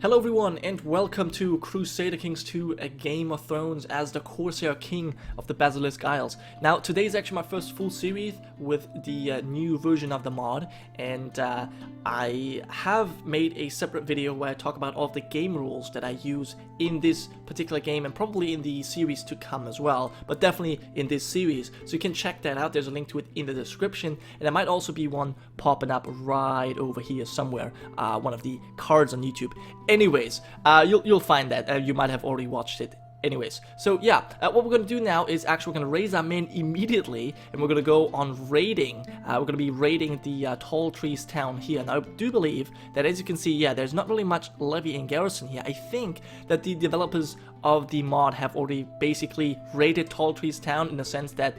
Hello everyone and welcome to Crusader Kings 2, a Game of Thrones as the Corsair King of the Basilisk Isles. Now today is actually my first full series with the new version of the mod, and I have made a separate video where I talk about all of the game rules that I use in this particular game and probably in the series to come as well, but definitely in this series. So you can check that out, there's a link to it in the description, and there might also be one popping up right over here somewhere, one of the cards on YouTube. Anyways, you'll find that. You might have already watched it. Anyways, so yeah, what we're going to do now is actually we're going to raise our men immediately, and we're going to go on raiding. We're going to be raiding the Tall Trees town here. Now, I do believe that, as you can see, yeah, there's not really much levy and garrison here. I think that the developers of the mod have already basically raided Tall Trees town in the sense that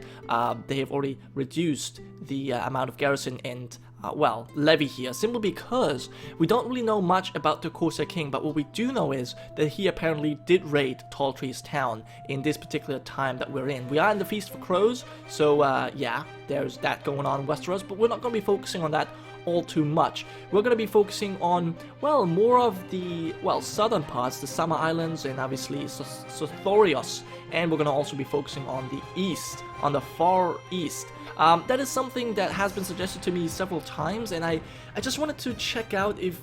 they have already reduced the amount of garrison and well, levy here, simply because we don't really know much about the Corsair King, but what we do know is that he apparently did raid Tall Trees town in this particular time that we're in. We are in the Feast for Crows, so yeah, there's that going on in Westeros, but we're not going to be focusing on that all too much. We're going to be focusing on, well, more of the, well, southern parts, the Summer Islands, and obviously Sothorios, and we're going to also be focusing on the east, on the far east. That is something that has been suggested to me several times, and I just wanted to check out if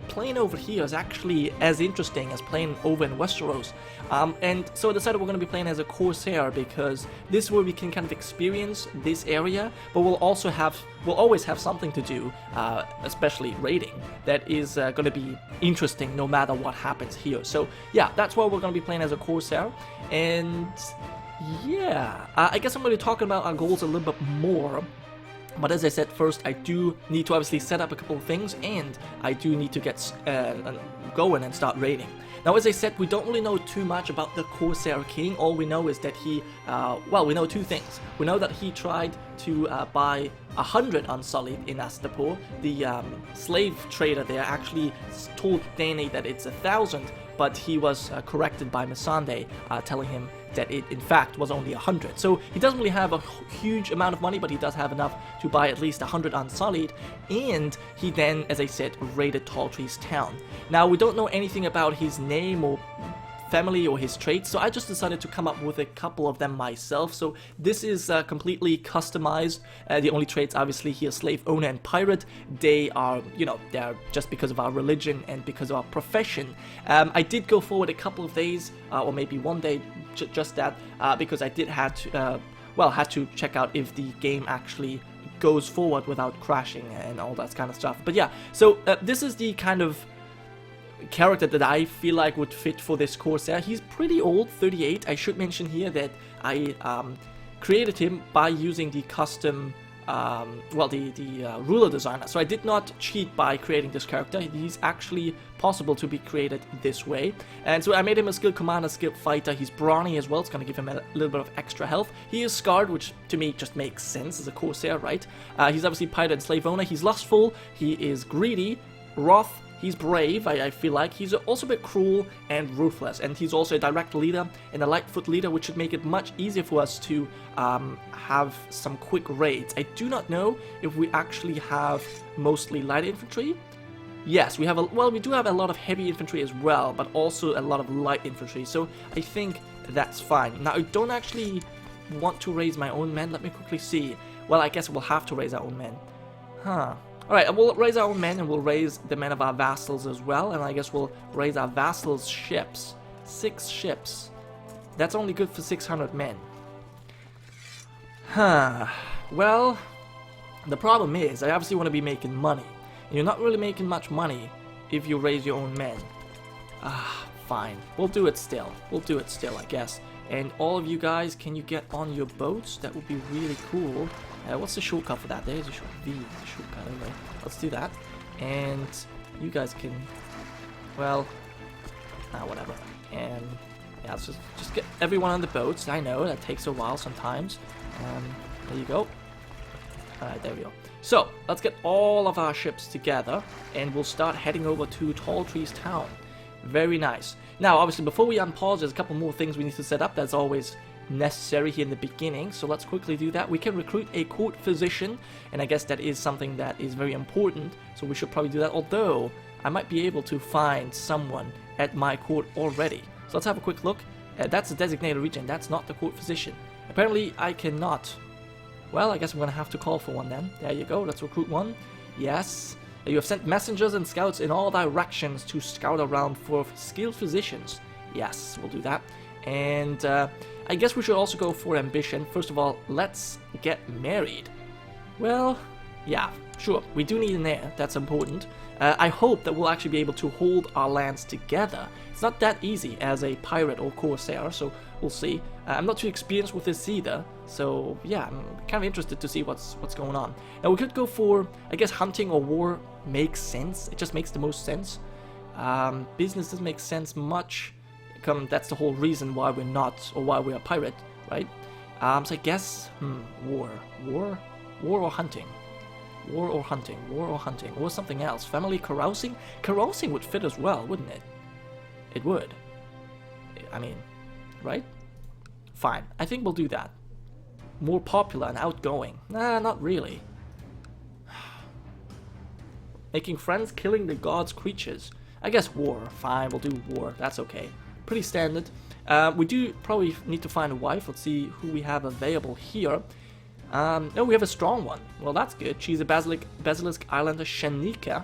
playing over here is actually as interesting as playing over in Westeros. And so I decided we're going to be playing as a Corsair, because this is where we can kind of experience this area, but we'll always have something to do, especially raiding, that is going to be interesting no matter what happens here. So yeah, that's why we're going to be playing as a Corsair, and yeah, I guess I'm going to be talking about our goals a little bit more. But as I said, first I do need to obviously set up a couple of things, and I do need to get going and start raiding. Now, as I said, we don't really know too much about the Corsair King. All we know is that he, well, we know two things. We know that he tried to buy 100 Unsullied in Astapor. The slave trader there actually told Dany that it's 1,000, but he was corrected by Missandei, telling him that it in fact was only 100. So he doesn't really have a huge amount of money, but he does have enough to buy at least 100 Unsullied, and he then, as I said, raided Tall Trees town. Now, we don't know anything about his name or family or his traits, so I just decided to come up with a couple of them myself. So this is completely customized. The only traits, obviously, here, slave owner and pirate. They are, you know, they're just because of our religion and because of our profession. I did go forward a couple of days, or maybe one day, just that, because I did had to check out if the game actually goes forward without crashing and all that kind of stuff. But yeah, so this is the kind of character that I feel like would fit for this Corsair. He's pretty old, 38. I should mention here that I created him by using the custom, well, the ruler designer. So I did not cheat by creating this character. He's actually possible to be created this way. And so I made him a skilled commander, skilled fighter. He's brawny as well. It's going to give him a little bit of extra health. He is scarred, which to me just makes sense as a Corsair, right? He's obviously pirate and slave owner. He's lustful. He is greedy, wrath. He's brave, I feel like. He's also a bit cruel and ruthless, and he's also a direct leader and a lightfoot leader, which should make it much easier for us to have some quick raids. I do not know if we actually have mostly light infantry. Yes, we have we do have a lot of heavy infantry as well, but also a lot of light infantry, so I think that's fine. Now, I don't actually want to raise my own men. Let me quickly see. Well, I guess we'll have to raise our own men. Huh. Alright, we'll raise our own men, and we'll raise the men of our vassals as well, and I guess we'll raise our vassals' ships. 6 ships. That's only good for 600 men. Huh. Well, the problem is, I obviously want to be making money. And you're not really making much money if you raise your own men. Fine. We'll do it still. We'll do it still, I guess. And all of you guys, can you get on your boats? That would be really cool. What's the shortcut for that? There's a shortcut. Anyway, let's do that. And you guys can, well, whatever. And yeah, let's just get everyone on the boats. I know that takes a while sometimes. There you go. Alright, there we go. So let's get all of our ships together, and we'll start heading over to Tall Trees town. Very nice. Now, obviously, before we unpause, there's a couple more things we need to set up. That's always necessary here in the beginning, so let's quickly do that. We can recruit a court physician, and I guess that is something that is very important, so we should probably do that, although I might be able to find someone at my court already. So let's have a quick look. That's a designated region, that's not the court physician. Apparently I cannot. Well, I guess I'm gonna have to call for one then. There you go, let's recruit one. Yes. You have sent messengers and scouts in all directions to scout around for skilled physicians. Yes, we'll do that. And I guess we should also go for ambition. First of all, let's get married. Well, yeah, sure, we do need an heir, that's important. I hope that we'll actually be able to hold our lands together. It's not that easy as a pirate or corsair, so we'll see. I'm not too experienced with this either, so yeah, I'm kind of interested to see what's going on. Now we could go for, I guess hunting or war makes sense. It just makes the most sense. Business doesn't make sense much. That's the whole reason why we're not, or why we're a pirate, right? So I guess, war or hunting. War or hunting, war or hunting, or something else. Family carousing? Carousing would fit as well, wouldn't it? It would. I mean, right? Fine, I think we'll do that. More popular and outgoing. Nah, not really. Making friends, killing the gods' creatures. I guess war. Fine, we'll do war. That's okay. Pretty standard. We do probably need to find a wife. Let's see who we have available here. No, we have a strong one. Well, that's good. She's a Basilisk Islander, Shanika,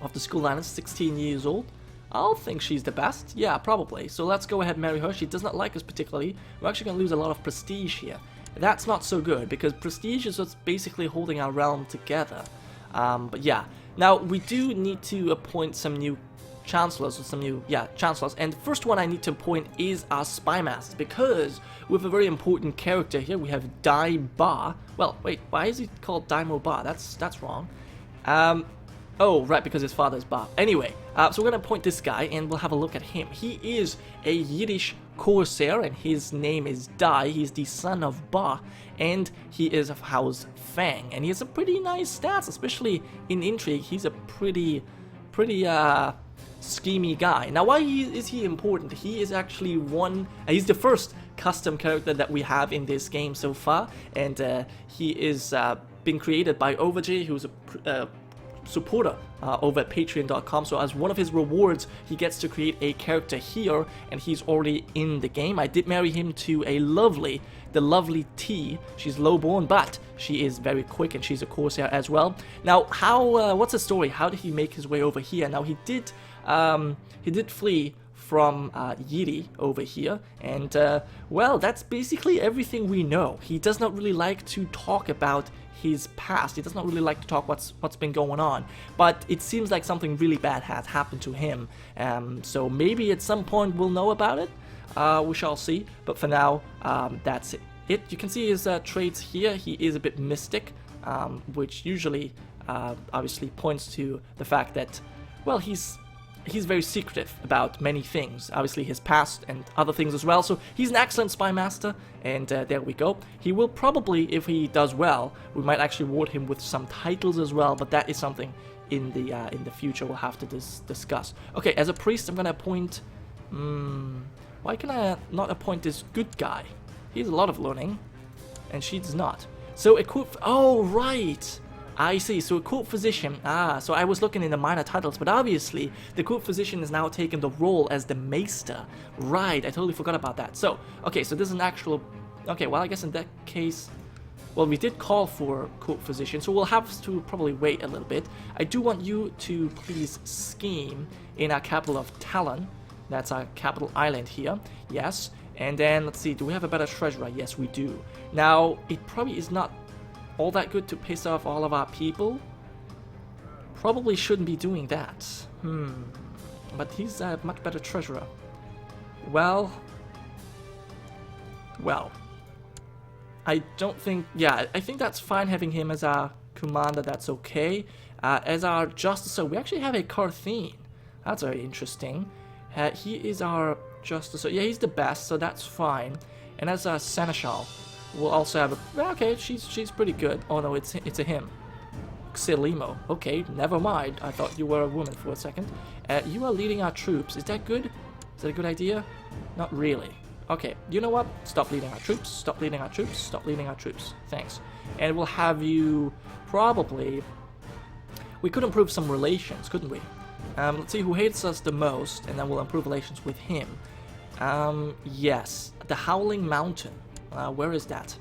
of the School Islands, 16 years old. I'll think she's the best. Yeah, probably. So let's go ahead and marry her. She does not like us particularly. We're actually going to lose a lot of prestige here. That's not so good, because prestige is what's basically holding our realm together. But yeah. Now, we do need to appoint some new chancellors, or some new, chancellors. And the first one I need to appoint is our spy master, because we have a very important character here. We have Dai Ba. Well, wait, why is he called Daimo Ba? That's wrong. Oh, right, because his father is Ba. Anyway, so we're going to appoint this guy, and we'll have a look at him. He is a Yiddish Corsair, and his name is Dai. He's the son of Ba, and he is of House Fang. And he has a pretty nice stats, especially in intrigue. He's a pretty schemy guy. Now, why is he important? He is actually he's the first custom character that we have in this game so far, and he is been created by Overjay, who's a supporter over at patreon.com. So as one of his rewards, he gets to create a character here, and he's already in the game. I did marry him to the lovely T. She's lowborn, but she is very quick, and she's a Corsair as well. Now, what's the story? How did he make his way over here? Now, he did flee from Yiri over here, and well, that's basically everything we know. He does not really like to talk about his past. He does not really like to talk what's been going on, but it seems like something really bad has happened to him, so maybe at some point we'll know about it. We shall see, but for now, that's it. You can see his traits here. He is a bit mystic, which usually obviously points to the fact that, well, he's very secretive about many things, obviously his past and other things as well. So he's an excellent spy master, and there we go. He will probably, if he does well, we might actually reward him with some titles as well, but that is something in the future we'll have to discuss. Okay, as a priest, I'm gonna appoint. Why can I not appoint this good guy? He has a lot of learning, and she does not. So a court. Oh, right. I see, so a court physician, so I was looking in the minor titles, but obviously the court physician has now taken the role as the maester. Right, I totally forgot about that. So, okay, so this is an actual, okay, well, I guess in that case, well, we did call for court physician, so we'll have to probably wait a little bit. I do want you to please scheme in our capital of Talon. That's our capital island here, yes. And then, let's see, do we have a better treasurer? Yes, we do. Now, it probably is not all that good to piss off all of our people. Probably shouldn't be doing that. But he's a much better treasurer. Well, I don't think, I think that's fine having him as our commander, that's okay. As our justicer, we actually have a Carthene. That's very interesting. He is our justicer. Yeah, he's the best, so that's fine. And as our seneschal, we'll also have a, okay, she's pretty good. Oh no, it's a him. Xilimo. Okay, never mind. I thought you were a woman for a second. You are leading our troops. Is that good? Is that a good idea? Not really. Okay, you know what? Stop leading our troops. Stop leading our troops. Stop leading our troops. Thanks. And we'll have you probably. We could improve some relations, couldn't we? Let's see who hates us the most, and then we'll improve relations with him. Yes, the Howling Mountain. Where is that?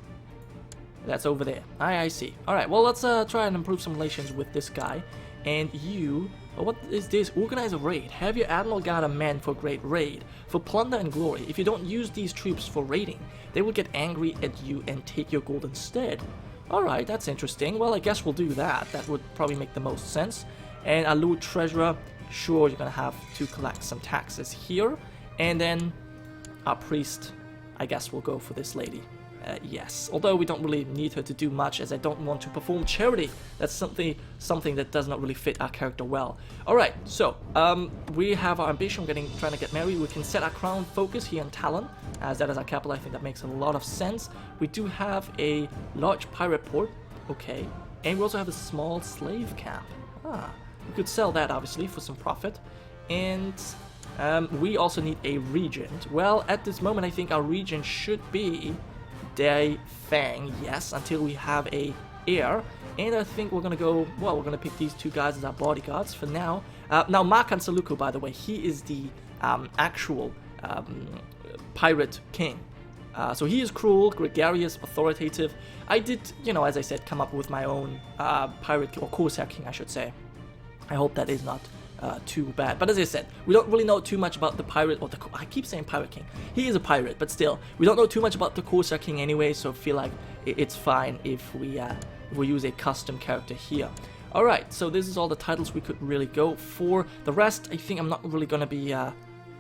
That's over there. I see. Alright, well, let's try and improve some relations with this guy. And you... what is this? Organize a raid. Have your admiral guide a man for great raid. For plunder and glory. If you don't use these troops for raiding, they will get angry at you and take your gold instead. Alright, that's interesting. Well, I guess we'll do that. That would probably make the most sense. And our Lord Treasurer, sure, you're gonna have to collect some taxes here. And then our priest, I guess we'll go for this lady. Yes, although we don't really need her to do much, as I don't want to perform charity. That's something that does not really fit our character well. Alright, so we have our ambition, trying to get married. We can set our crown focus here in Talon, as that is our capital. I think that makes a lot of sense. We do have a large pirate port, okay, and we also have a small slave camp. We could sell that obviously for some profit, and we also need a regent. Well, at this moment I think our regent should be Day Fang, yes, until we have a heir. And I think we're gonna go, well, we're gonna pick these two guys as our bodyguards for now. Now Makan Saluku, by the way, he is the actual pirate king. So he is cruel, gregarious, authoritative. I did, you know, as I said, come up with my own pirate, or Corsair King I should say. I hope that is not too bad. But as I said, we don't really know too much about the pirate, or I keep saying Pirate King. He is a pirate, but still, we don't know too much about the Corsair King anyway, so I feel like it's fine if we use a custom character here. Alright, so this is all the titles we could really go for. The rest, I think I'm not really going to be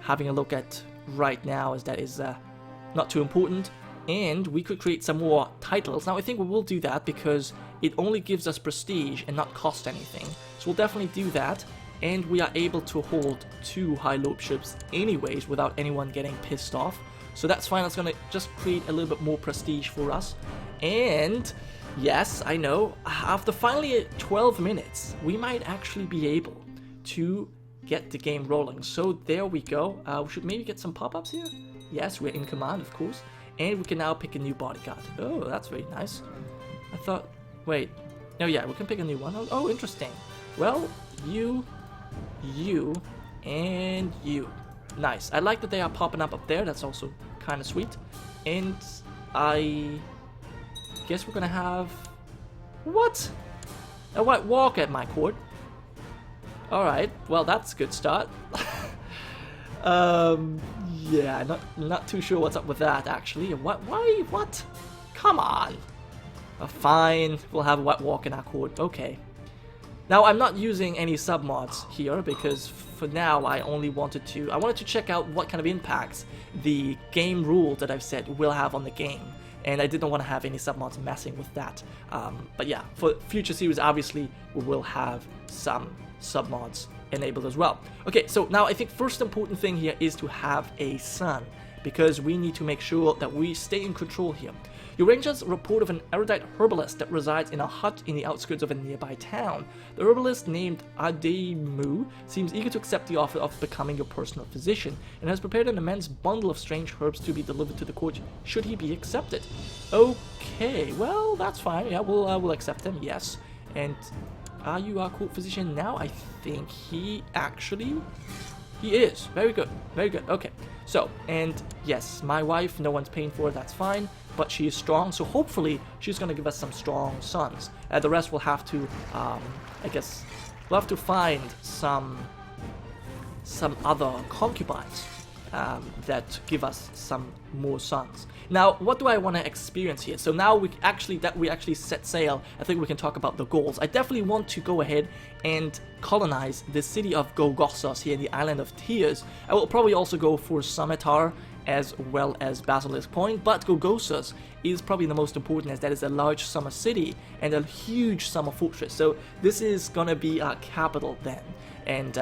having a look at right now, as that is not too important. And we could create some more titles. Now I think we will do that because it only gives us prestige and not cost anything. So we'll definitely do that. And we are able to hold 2 high lordships anyways without anyone getting pissed off. So that's fine. That's going to just create a little bit more prestige for us. And yes, I know, after finally 12 minutes, we might actually be able to get the game rolling. So there we go. We should maybe get some pop-ups here. Yes, we're in command, of course. And we can now pick a new bodyguard. Oh, that's very nice. I thought, wait. Oh yeah, we can pick a new one. Oh, interesting. Well, you, and you. Nice. I like that they are popping up there. That's also kind of sweet. And I guess we're gonna have... what? A white walk at my court. Alright, well that's a good start. Yeah, not too sure what's up with that actually. Why? What? Come on. Fine, we'll have a white walk in our court. Okay. Now I'm not using any submods here because for now I wanted to check out what kind of impacts the game rules that I've said will have on the game, and I didn't want to have any submods messing with that. But yeah, for future series obviously we will have some submods enabled as well. Okay, so now I think first important thing here is to have a son, because we need to make sure that we stay in control here. Your rangers report of an erudite herbalist that resides in a hut in the outskirts of a nearby town. The herbalist, named Ademu, seems eager to accept the offer of becoming your personal physician, and has prepared an immense bundle of strange herbs to be delivered to the court should he be accepted. Okay, well, that's fine. Yeah, we'll accept him, yes. And are you our court physician now? I think he is. Very good, very good. Okay, so, and yes, my wife, no one's paying for it, that's fine, but she is strong, so hopefully she's going to give us some strong sons. The rest we'll have to, I guess, we'll have to find some other concubines that give us some more sons. Now, what do I want to experience here? So now we actually set sail, I think we can talk about the goals. I definitely want to go ahead and colonize the city of Gogossos here in the island of Tears. I will probably also go for Scimitar as well as Basilisk Point, but Gogossos is probably the most important, as that is a large summer city and a huge summer fortress. So this is gonna be our capital then, and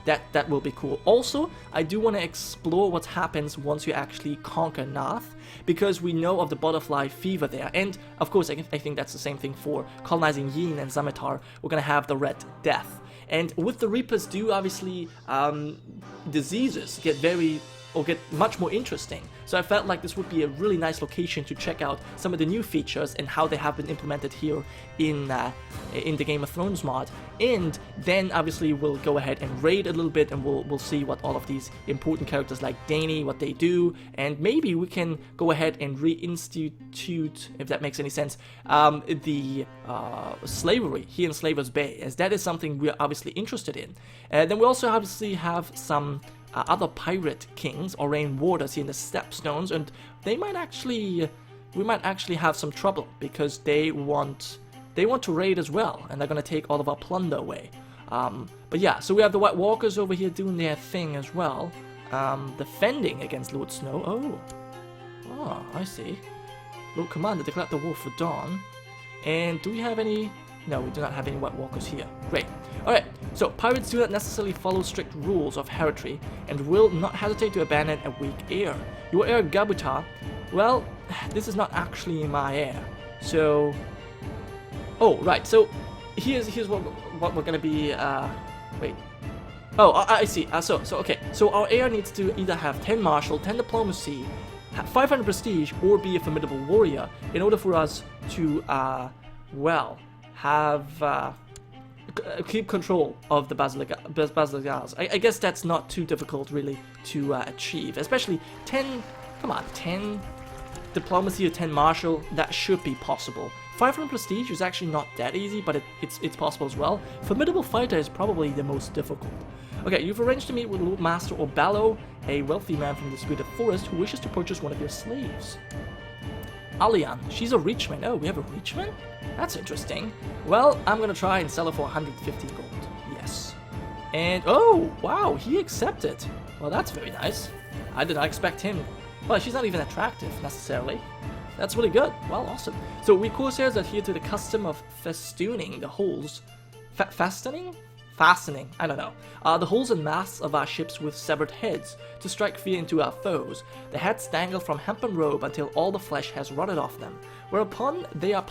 that will be cool. Also, I do want to explore what happens once you actually conquer Naath, because we know of the butterfly fever there, and of course I think that's the same thing for colonizing Yeen and Scimitar. We're gonna have the Red Death, and with the Reapers do obviously diseases get very or get much more interesting. So I felt like this would be a really nice location to check out some of the new features and how they have been implemented here in the Game of Thrones mod. And then obviously we'll go ahead and raid a little bit, and we'll see what all of these important characters like Dany, what they do, and maybe we can go ahead and reinstitute, if that makes any sense, the slavery here in Slaver's Bay, as that is something we're obviously interested in. Then we also obviously have some other pirate kings or rain warders here in the Stepstones, and we might actually have some trouble because they want to raid as well, and they're gonna take all of our plunder away. But yeah, so we have the White Walkers over here doing their thing as well, defending against Lord Snow. Oh, I see. Lord Commander declared the war for Dawn. And do we have any? No, we do not have any White Walkers here. Great. Alright, so pirates do not necessarily follow strict rules of heraldry and will not hesitate to abandon a weak heir. Your heir Gabutar, well, this is not actually my heir. So, oh, right, so here's what we're gonna be, wait. Oh, I see. Okay. So our heir needs to either have 10 martial, 10 diplomacy, 500 prestige, or be a formidable warrior in order for us to, well, have keep control of the Basilisk Isles. I guess that's not too difficult really to achieve, especially 10. Come on, 10 diplomacy or 10 martial. That should be possible. 500 prestige is actually not that easy, but it's possible as well. Formidable fighter is probably the most difficult. Okay, you've arranged to meet with Lord Master Orballo, a wealthy man from the Disputed Forest who wishes to purchase one of your slaves. Alian, she's a Reachman. Oh, we have a Reachman? That's interesting. Well, I'm gonna try and sell her for 150 gold. Yes. And, oh, wow, he accepted. Well, that's very nice. I did not expect him. Well, she's not even attractive, necessarily. That's really good. Well, awesome. So, we Corsairs adhere to the custom of festooning the holes. Fastening? Fastening, I don't know. The holes and masts of our ships with severed heads to strike fear into our foes. The heads dangle from hempen rope until all the flesh has rotted off them, whereupon they are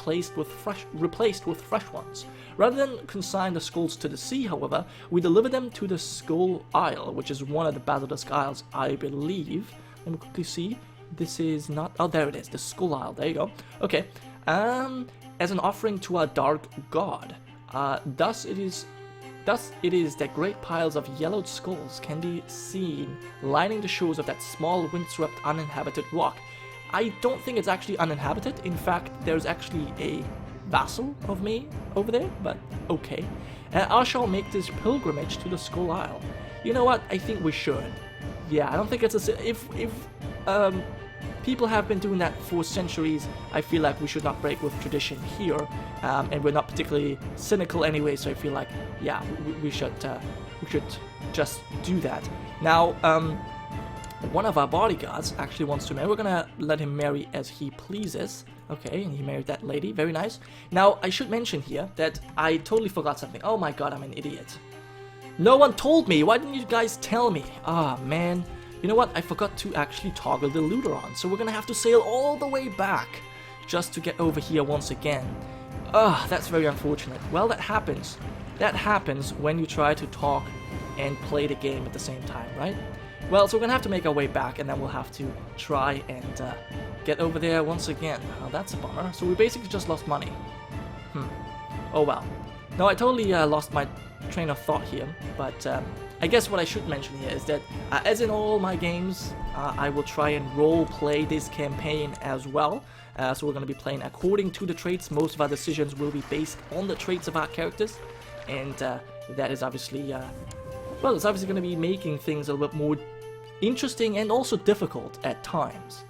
replaced with fresh ones. Rather than consign the skulls to the sea, however, we deliver them to the Skull Isle, which is one of the Basilisk Isles, I believe. Let me quickly see. This is not... Oh, there it is. The Skull Isle. There you go. Okay. As an offering to our dark god. Thus it is that great piles of yellowed skulls can be seen lining the shores of that small windswept uninhabited rock. I don't think it's actually uninhabited. In fact, there's actually a vassal of me over there, but okay. I shall make this pilgrimage to the Skull Isle. You know what? I think we should. Yeah, I don't think it's a... If people have been doing that for centuries, I feel like we should not break with tradition here, and we're not particularly cynical anyway, so I feel like, yeah, we should just do that. Now, one of our bodyguards actually wants to marry. We're gonna let him marry as he pleases. Okay, and he married that lady. Very nice. Now, I should mention here that I totally forgot something. Oh my god, I'm an idiot. No one told me. Why didn't you guys tell me? Ah, man. You know what? I forgot to actually toggle the looter on, so we're gonna have to sail all the way back just to get over here once again. Ugh, that's very unfortunate. Well, that happens. That happens when you try to talk and play the game at the same time, right? Well, so we're gonna have to make our way back, and then we'll have to try and get over there once again. Oh, that's a bummer. So we basically just lost money. Oh well. No, I totally lost my train of thought here, but I guess what I should mention here is that, as in all my games, I will try and role-play this campaign as well. So we're going to be playing according to the traits. Most of our decisions will be based on the traits of our characters, and that is obviously, well, it's obviously going to be making things a little bit more interesting and also difficult at times.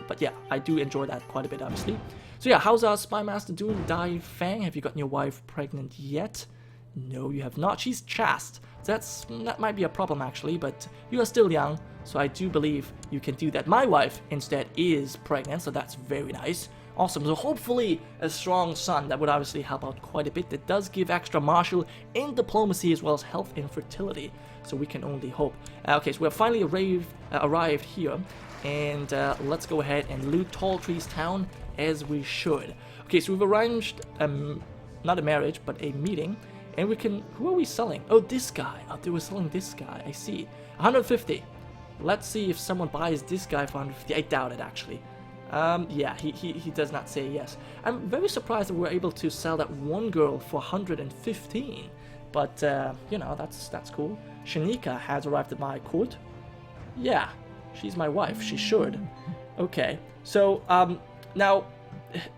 But yeah, I do enjoy that quite a bit, obviously. So yeah, how's our Spy Master doing? Dai Fang, have you gotten your wife pregnant yet? No, you have not. She's chaste. That might be a problem actually, but you are still young, so I do believe you can do that. My wife instead is pregnant, so that's very nice. Awesome. So hopefully a strong son, that would obviously help out quite a bit. That does give extra martial and diplomacy as well as health and fertility, so we can only hope. Okay, so we have finally arrived here, and let's go ahead and loot Tall Trees Town as we should. Okay, so we've arranged not a marriage but a meeting. And we can... Who are we selling? Oh, this guy. Oh, they were selling this guy. I see. 150. Let's see if someone buys this guy for 150. I doubt it, actually. Yeah, he does not say yes. I'm very surprised that we're able to sell that one girl for 115. But, you know, that's cool. Shanika has arrived at my court. Yeah, she's my wife. She should. Okay, so, now,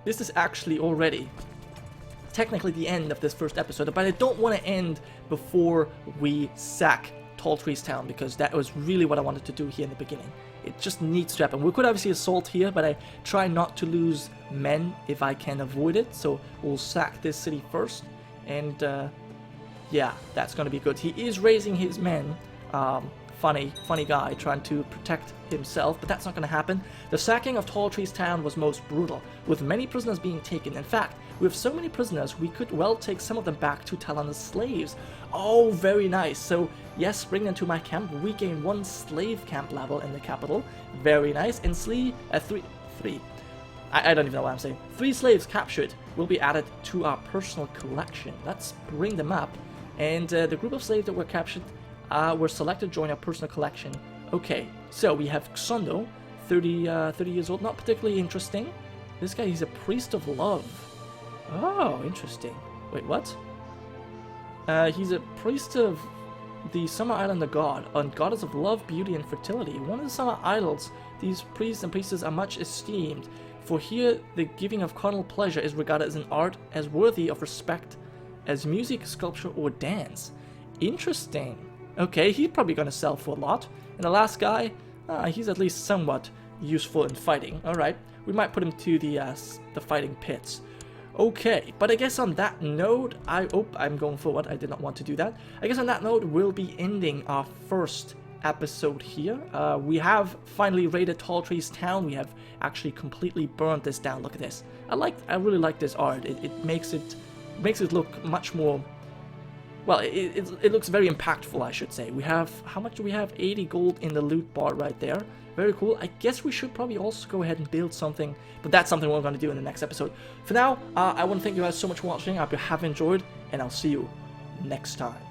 this is actually already technically the end of this first episode, but I don't want to end before we sack Tall Trees Town, because that was really what I wanted to do here in the beginning. It just needs to happen. We could obviously assault here, but I try not to lose men if I can avoid it, so we'll sack this city first, and yeah, that's gonna be good. He is raising his men. Funny guy trying to protect himself, but that's not going to happen. The sacking of Tall Trees Town was most brutal, with many prisoners being taken. In fact, with so many prisoners, we could well take some of them back to Talon as slaves. Oh, very nice. So, yes, bring them to my camp. We gain 1 slave camp level in the capital. Very nice. And three. I don't even know what I'm saying. 3 slaves captured will be added to our personal collection. Let's bring them up. And the group of slaves that were captured were selected to join our personal collection. Okay, so we have Xondo, 30 years old, not particularly interesting. This guy, he's a priest of love. Oh, interesting. Wait, what? He's a priest of the Summer Island of God, a goddess of love, beauty, and fertility. One of the Summer Idols, these priests and priestesses are much esteemed, for here the giving of carnal pleasure is regarded as an art as worthy of respect as music, sculpture, or dance. Interesting. Okay, he's probably gonna sell for a lot. And the last guy, he's at least somewhat useful in fighting. Alright, we might put him to the fighting pits. Okay, but I guess on that note, I'm going forward. I did not want to do that. I guess on that note, we'll be ending our first episode here. We have finally raided Tall Trees Town. We have actually completely burned this down. Look at this. I really like this art. It makes it look much more. Well, it looks very impactful, I should say. We have, how much do we have? 80 gold in the loot bar right there. Very cool. I guess we should probably also go ahead and build something, but that's something we're going to do in the next episode. For now, I want to thank you guys so much for watching. I hope you have enjoyed, and I'll see you next time.